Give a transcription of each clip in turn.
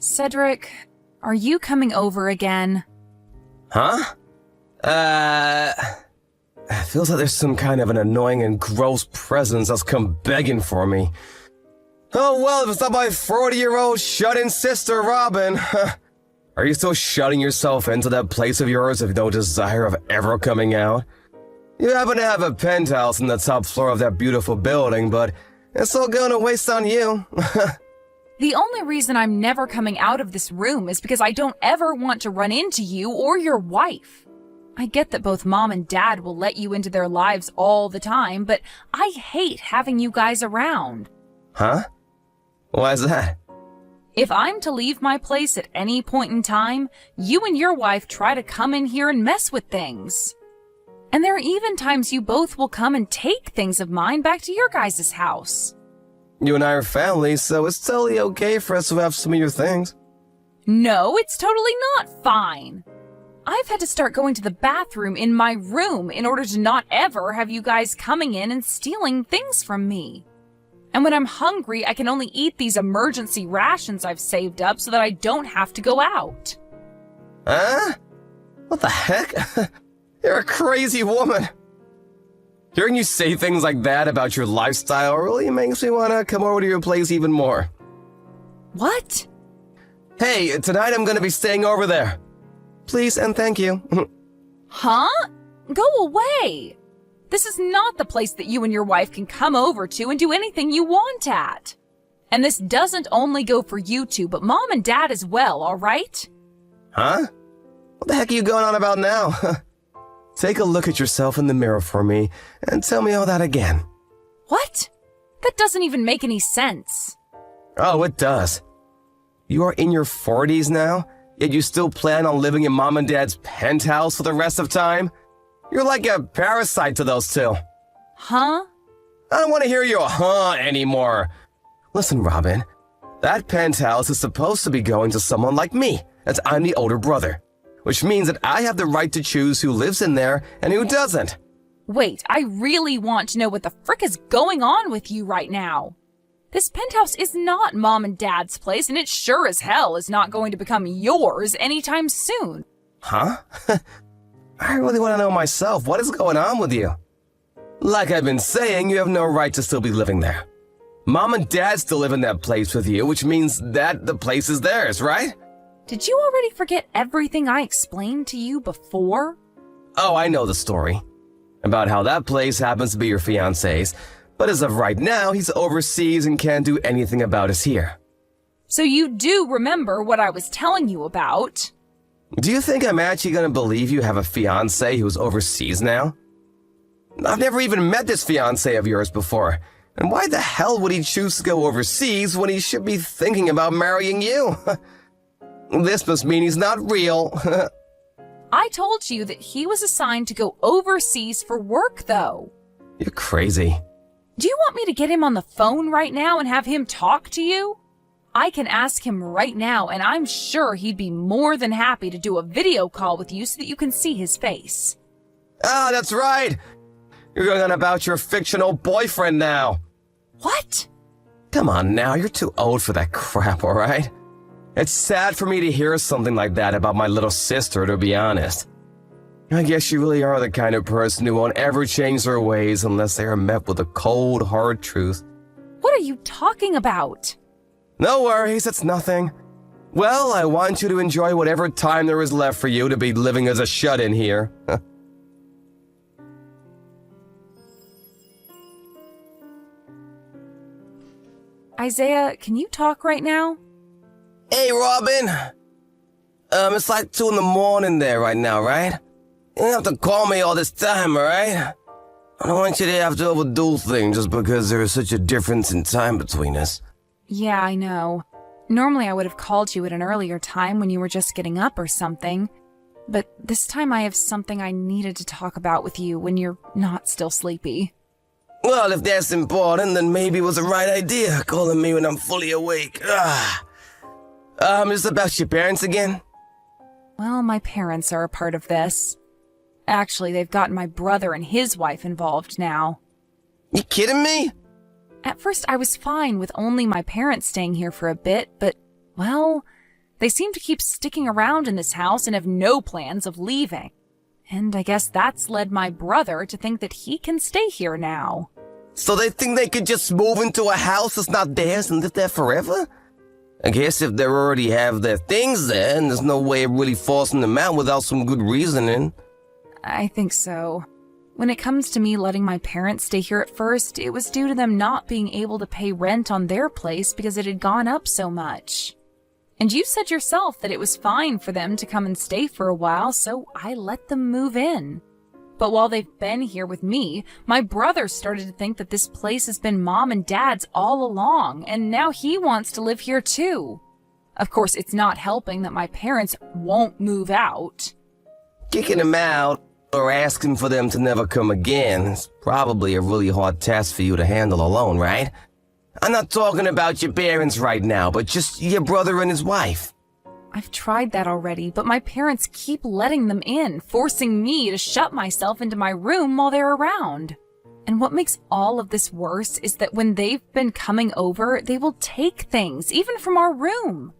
Cedric, are you coming over again? Huh? Feels like there's some kind of an annoying and gross presence that's come begging for me. Oh well, if it's not my 40-year-old shut-in sister, Robin. Are you still shutting yourself into that place of yours with no desire of ever coming out? You happen to have a penthouse on the top floor of that beautiful building, but it's all going to waste on you. The only reason I'm never coming out of this room is because I don't ever want to run into you or your wife. I get that both Mom and Dad will let you into their lives all the time, but I hate having you guys around. Huh? Why is that? If I'm to leave my place at any point in time, you and your wife try to come in here and mess with things. And there are even times you both will come and take things of mine back to your guys' house. You and I are family, so it's totally okay for us to have some of your things. No, it's totally not fine. I've had to start going to the bathroom in my room in order to not ever have you guys coming in and stealing things from me. And when I'm hungry, I can only eat these emergency rations I've saved up so that I don't have to go out. Huh? What the heck? You're a crazy woman. Hearing you say things like that about your lifestyle really makes me want to come over to your place even more. What? Hey, tonight I'm going to be staying over there. Please and thank you. Huh? Go away. This is not the place that you and your wife can come over to and do anything you want at. And this doesn't only go for you two, but Mom and Dad as well, all right? Huh? What the heck are you going on about now? Take a look at yourself in the mirror for me and tell me all that again. What? That doesn't even make any sense. Oh, it does. You are in your 40s now, yet you still plan on living in Mom and Dad's penthouse for the rest of time? You're like a parasite to those two. Huh? I don't want to hear your huh anymore. Listen, Robin, that penthouse is supposed to be going to someone like me, as I'm the older brother. Which means that I have the right to choose who lives in there and who doesn't. Wait, I really want to know what the frick is going on with you right now. This penthouse is not Mom and Dad's place, and it sure as hell is not going to become yours anytime soon. Huh? I really want to know myself. What is going on with you? Like I've been saying, you have no right to still be living there. Mom and Dad still live in that place with you, which means that the place is theirs, right? Did you already forget everything I explained to you before? Oh, I know the story. About how that place happens to be your fiancé's, but as of right now, he's overseas and can't do anything about us here. So you do remember what I was telling you about? Do you think I'm actually going to believe you have a fiancé who's overseas now? I've never even met this fiancé of yours before, and why the hell would he choose to go overseas when he should be thinking about marrying you? This must mean he's not real. I told you that he was assigned to go overseas for work, though. You're crazy. Do you want me to get him on the phone right now and have him talk to you? I can ask him right now, and I'm sure he'd be more than happy to do a video call with you so that you can see his face. Ah, that's right. You're going on about your fictional boyfriend now. What? Come on now, you're too old for that crap, all right? It's sad for me to hear something like that about my little sister, to be honest. I guess you really are the kind of person who won't ever change their ways unless they are met with the cold, hard truth. What are you talking about? No worries, it's nothing. Well, I want you to enjoy whatever time there is left for you to be living as a shut-in here. Isaiah, can you talk right now? Hey, Robin. It's like 2 in the morning there right now, right? You don't have to call me all this time, alright? I don't want you to have to overdo things just because there is such a difference in time between us. Yeah, I know. Normally I would have called you at an earlier time when you were just getting up or something. But this time I have something I needed to talk about with you when you're not still sleepy. Well, if that's important, then maybe it was the right idea, calling me when I'm fully awake. Is it about your parents again? Well, my parents are a part of this. Actually, they've gotten my brother and his wife involved now. You kidding me? At first, I was fine with only my parents staying here for a bit, but, well, They seem to keep sticking around in this house and have no plans of leaving. And I guess that's led my brother to think that he can stay here now. So they think they could just move into a house that's not theirs and live there forever? I guess if they already have their things there, and there's no way of really forcing them out without some good reasoning. I think so. When it comes to me letting my parents stay here at first, it was due to them not being able to pay rent on their place because it had gone up so much. And you said yourself that it was fine for them to come and stay for a while, so I let them move in. But while they've been here with me, my brother started to think that this place has been Mom and Dad's all along, and now he wants to live here too. Of course, it's not helping that my parents won't move out. Kicking them out or asking for them to never come again is probably a really hard task for you to handle alone, right? I'm not talking about your parents right now, but just your brother and his wife. I've tried that already, but my parents keep letting them in, forcing me to shut myself into my room while they're around. And what makes all of this worse is that when they've been coming over, they will take things, even from our room.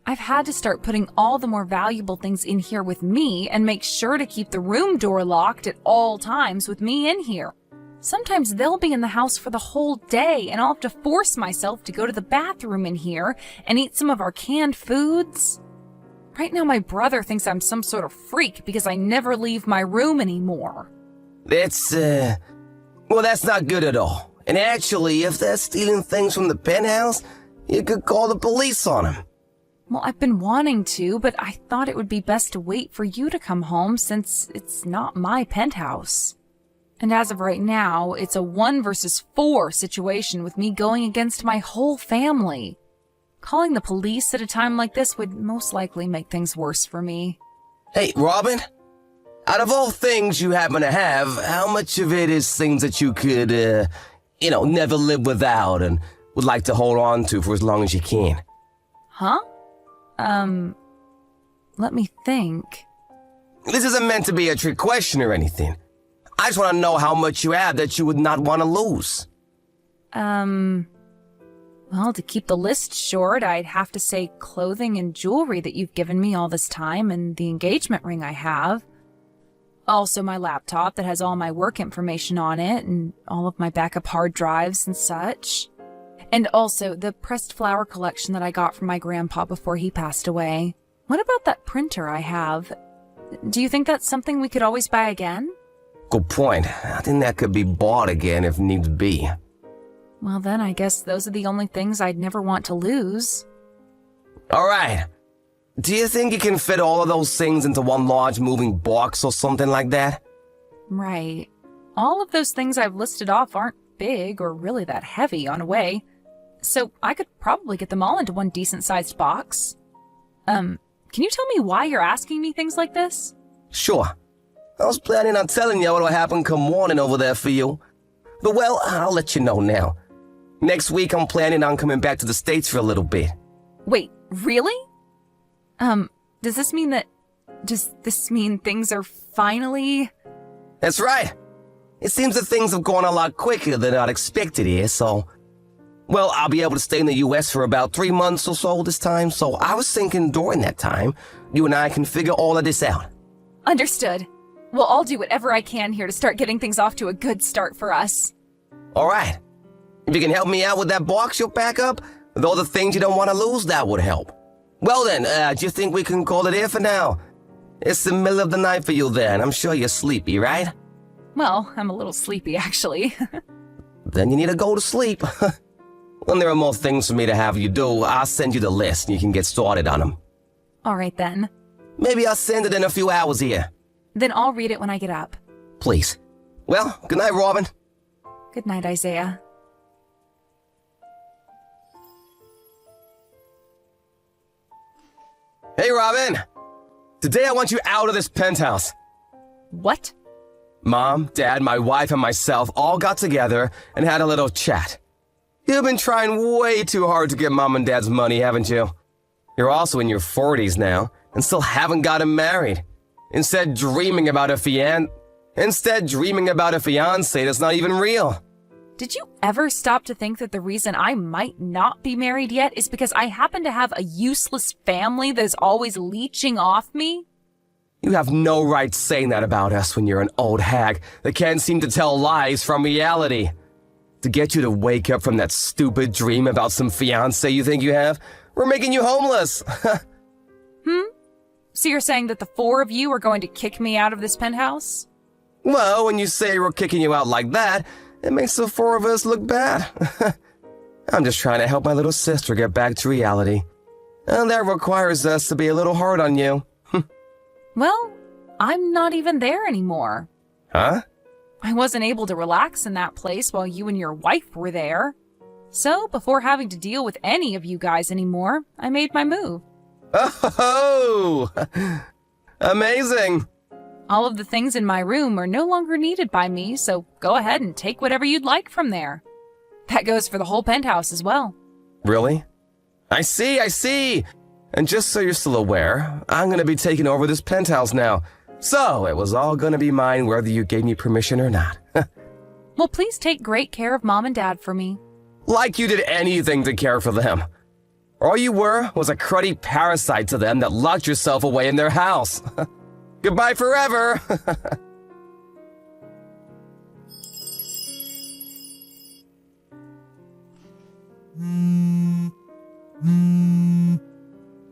I've had to start putting all the more valuable things in here with me and make sure to keep the room door locked at all times with me in here. Sometimes they'll be in the house for the whole day, and I'll have to force myself to go to the bathroom in here and eat some of our canned foods. Right now, my brother thinks I'm some sort of freak because I never leave my room anymore. That's not good at all. And actually, if they're stealing things from the penthouse, you could call the police on them. Well, I've been wanting to, but I thought it would be best to wait for you to come home since it's not my penthouse. And as of right now, it's a 1 versus 4 situation with me going against my whole family. Calling the police at a time like this would most likely make things worse for me. Hey, Robin, out of all things you happen to have, how much of it is things that you could, never live without and would like to hold on to for as long as you can? Huh? Let me think. This isn't meant to be a trick question or anything. I just want to know how much you have that you would not want to lose. Well, to keep the list short, I'd have to say clothing and jewelry that you've given me all this time and the engagement ring I have. Also my laptop that has all my work information on it and all of my backup hard drives and such. And also the pressed flower collection that I got from my grandpa before he passed away. What about that printer I have? Do you think that's something we could always buy again? Good point. I think that could be bought again if needs be. Well, then I guess those are the only things I'd never want to lose. All right. Do you think you can fit all of those things into one large moving box or something like that? Right. All of those things I've listed off aren't big or really that heavy on a way, so I could probably get them all into one decent-sized box. Can you tell me why you're asking me things like this? Sure. I was planning on telling you what'll happen come morning over there for you. But well, I'll let you know now. Next week I'm planning on coming back to the States for a little bit. Wait, really? Does this mean things are finally... That's right. It seems that things have gone a lot quicker than I'd expected here, so... Well, I'll be able to stay in the U.S. for about 3 months or so this time, so I was thinking during that time, you and I can figure all of this out. Understood. Well, I'll do whatever I can here to start getting things off to a good start for us. All right. If you can help me out with that box you'll pack up, with all the things you don't want to lose, that would help. Well then, do you think we can call it here for now? It's the middle of the night for you there, and I'm sure you're sleepy, right? Well, I'm a little sleepy, actually. Then you need to go to sleep. When there are more things for me to have you do, I'll send you the list and you can get started on them. All right, then. Maybe I'll send it in a few hours here. Then I'll read it when I get up. Please. Well, good night, Robin. Good night, Isaiah. Hey, Robin. Today I want you out of this penthouse. What? Mom, Dad, my wife, and myself all got together and had a little chat. You've been trying way too hard to get Mom and Dad's money, haven't you? You're also in your 40s now and still haven't gotten married. Instead dreaming about a fiancé that's not even real. Did you ever stop to think that the reason I might not be married yet is because I happen to have a useless family that is always leeching off me? You have no right saying that about us when you're an old hag that can't seem to tell lies from reality. To get you to wake up from that stupid dream about some fiancé you think you have, we're making you homeless. So you're saying that the four of you are going to kick me out of this penthouse? Well, when you say we're kicking you out like that, it makes the four of us look bad. I'm just trying to help my little sister get back to reality. And that requires us to be a little hard on you. Well, I'm not even there anymore. Huh? I wasn't able to relax in that place while you and your wife were there. So, before having to deal with any of you guys anymore, I made my move. Oh! Amazing! All of the things in my room are no longer needed by me, so go ahead and take whatever you'd like from there. That goes for the whole penthouse as well. Really? I see! And just so you're still aware, I'm gonna be taking over this penthouse now. So, it was all gonna be mine whether you gave me permission or not. Well, please take great care of Mom and Dad for me. Like you did anything to care for them. All you were was a cruddy parasite to them that locked yourself away in their house. Goodbye forever!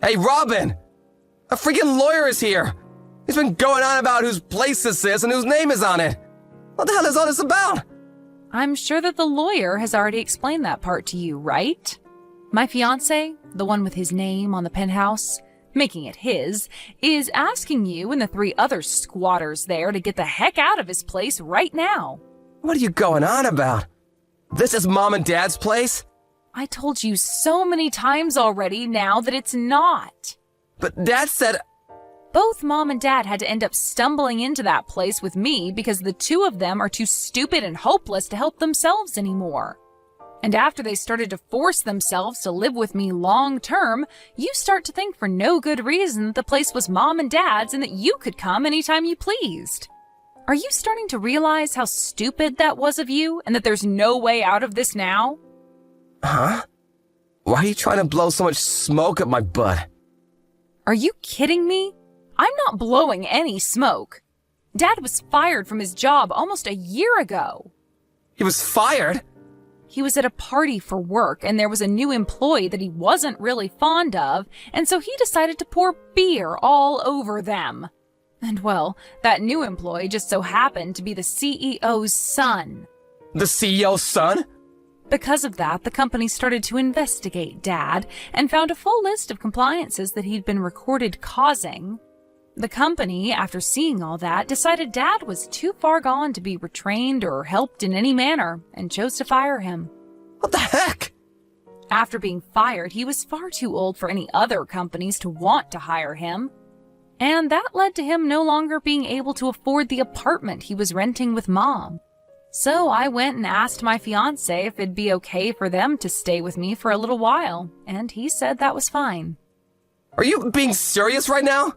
Hey, Robin! A freaking lawyer is here! He's been going on about whose place this is and whose name is on it! What the hell is all this about? I'm sure that the lawyer has already explained that part to you, right? My fiancé, the one with his name on the penthouse, making it his, is asking you and the 3 other squatters there to get the heck out of his place right now. What are you going on about? This is Mom and Dad's place? I told you so many times already now that it's not. But Dad said... Both Mom and Dad had to end up stumbling into that place with me because the 2 of them are too stupid and hopeless to help themselves anymore. And after they started to force themselves to live with me long term, you start to think for no good reason that the place was Mom and Dad's and that you could come anytime you pleased. Are you starting to realize how stupid that was of you and that there's no way out of this now? Huh? Why are you trying to blow so much smoke up my butt? Are you kidding me? I'm not blowing any smoke. Dad was fired from his job almost a year ago. He was fired? He was at a party for work, and there was a new employee that he wasn't really fond of, and so he decided to pour beer all over them. And well, that new employee just so happened to be the CEO's son. The CEO's son? Because of that, the company started to investigate Dad and found a full list of compliances that he'd been recorded causing. The company, after seeing all that, decided Dad was too far gone to be retrained or helped in any manner and chose to fire him. What the heck? After being fired, he was far too old for any other companies to want to hire him. And that led to him no longer being able to afford the apartment he was renting with Mom. So I went and asked my fiancé if it'd be okay for them to stay with me for a little while, and he said that was fine. Are you being serious right now?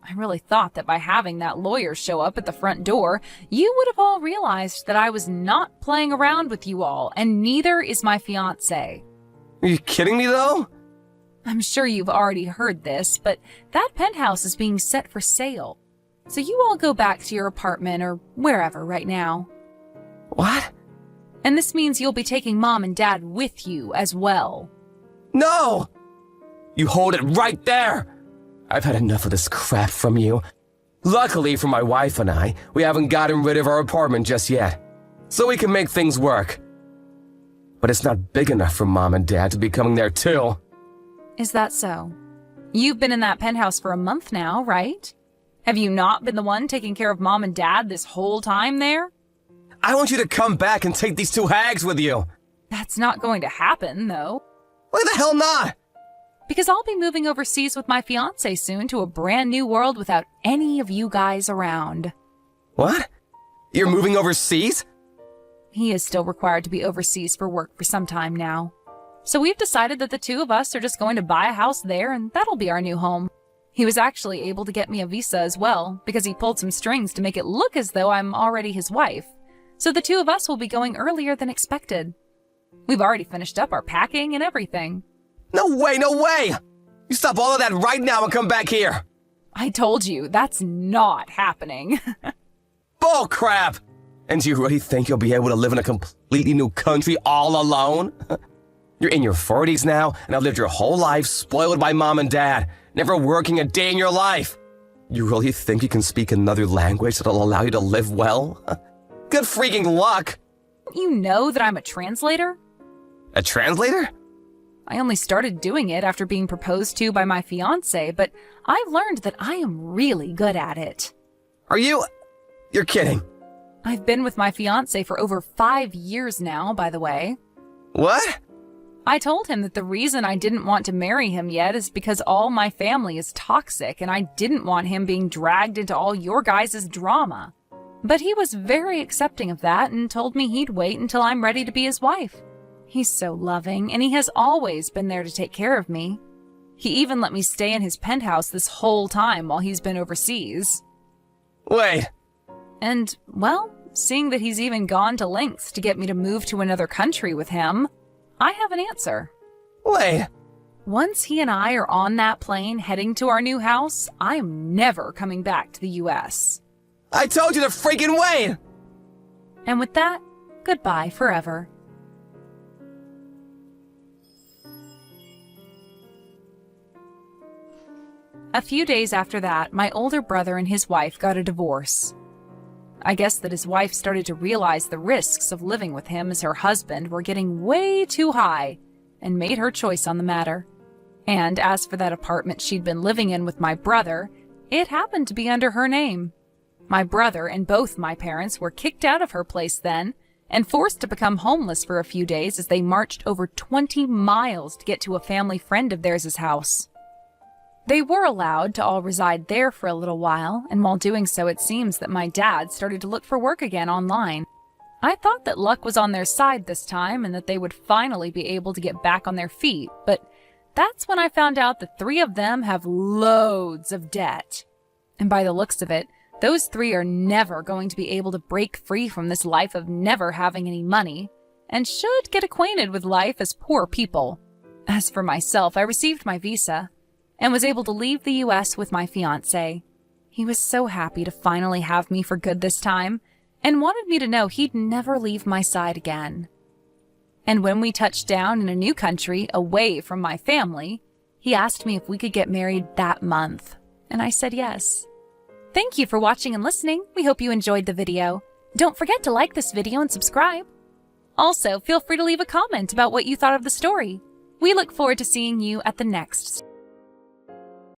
I really thought that by having that lawyer show up at the front door, you would have all realized that I was not playing around with you all, and neither is my fiancé. Are you kidding me, though? I'm sure you've already heard this, but that penthouse is being set for sale. So you all go back to your apartment or wherever right now. What? And this means you'll be taking Mom and Dad with you as well. No! You hold it right there! I've had enough of this crap from you. Luckily for my wife and I, we haven't gotten rid of our apartment just yet, so we can make things work. But it's not big enough for Mom and Dad to be coming there too. Is that so? You've been in that penthouse for a month now, right? Have you not been the one taking care of Mom and Dad this whole time there? I want you to come back and take these 2 hags with you. That's not going to happen, though. Why the hell not? Because I'll be moving overseas with my fiancé soon to a brand new world without any of you guys around. What? You're moving overseas? He is still required to be overseas for work for some time now. So we've decided that the 2 of us are just going to buy a house there and that'll be our new home. He was actually able to get me a visa as well because he pulled some strings to make it look as though I'm already his wife. so the two of us will be going earlier than expected. We've already finished up our packing and everything. No way, no way! You stop all of that right now and come back here! I told you, that's not happening. Bull crap! And do you really think you'll be able to live in a completely new country all alone? You're in your 40s now and have lived your whole life spoiled by mom and dad, never working a day in your life. You really think you can speak another language that'll allow you to live well? Good freaking luck! You know that I'm a translator? A translator? I only started doing it after being proposed to by my fiancé, but I've learned that I am really good at it. Are you? You're kidding. I've been with my fiancé for over 5 years now, by the way. What? I told him that the reason I didn't want to marry him yet is because all my family is toxic and I didn't want him being dragged into all your guys' drama. But he was very accepting of that and told me he'd wait until I'm ready to be his wife. He's so loving, and he has always been there to take care of me. He even let me stay in his penthouse this whole time while he's been overseas. Wait. And, well, seeing that he's even gone to lengths to get me to move to another country with him, I have an answer. Wait. Once he and I are on that plane heading to our new house, I'm never coming back to the U.S. I told you to freaking wait! And with that, goodbye forever. A few days after that, my older brother and his wife got a divorce. I guess that his wife started to realize the risks of living with him as her husband were getting way too high and made her choice on the matter. And as for that apartment she'd been living in with my brother, it happened to be under her name. My brother and both my parents were kicked out of her place then and forced to become homeless for a few days as they marched over 20 miles to get to a family friend of theirs' house. They were allowed to all reside there for a little while, and while doing so, it seems that my dad started to look for work again online. I thought that luck was on their side this time and that they would finally be able to get back on their feet, but that's when I found out the 3 of them have loads of debt. And by the looks of it, those 3 are never going to be able to break free from this life of never having any money, and should get acquainted with life as poor people. As for myself, I received my visa and was able to leave the U.S. with my fiancé. He was so happy to finally have me for good this time, and wanted me to know he'd never leave my side again. And when we touched down in a new country, away from my family, he asked me if we could get married that month, and I said yes. Thank you for watching and listening. We hope you enjoyed the video. Don't forget to like this video and subscribe. Also, feel free to leave a comment about what you thought of the story. We look forward to seeing you at the next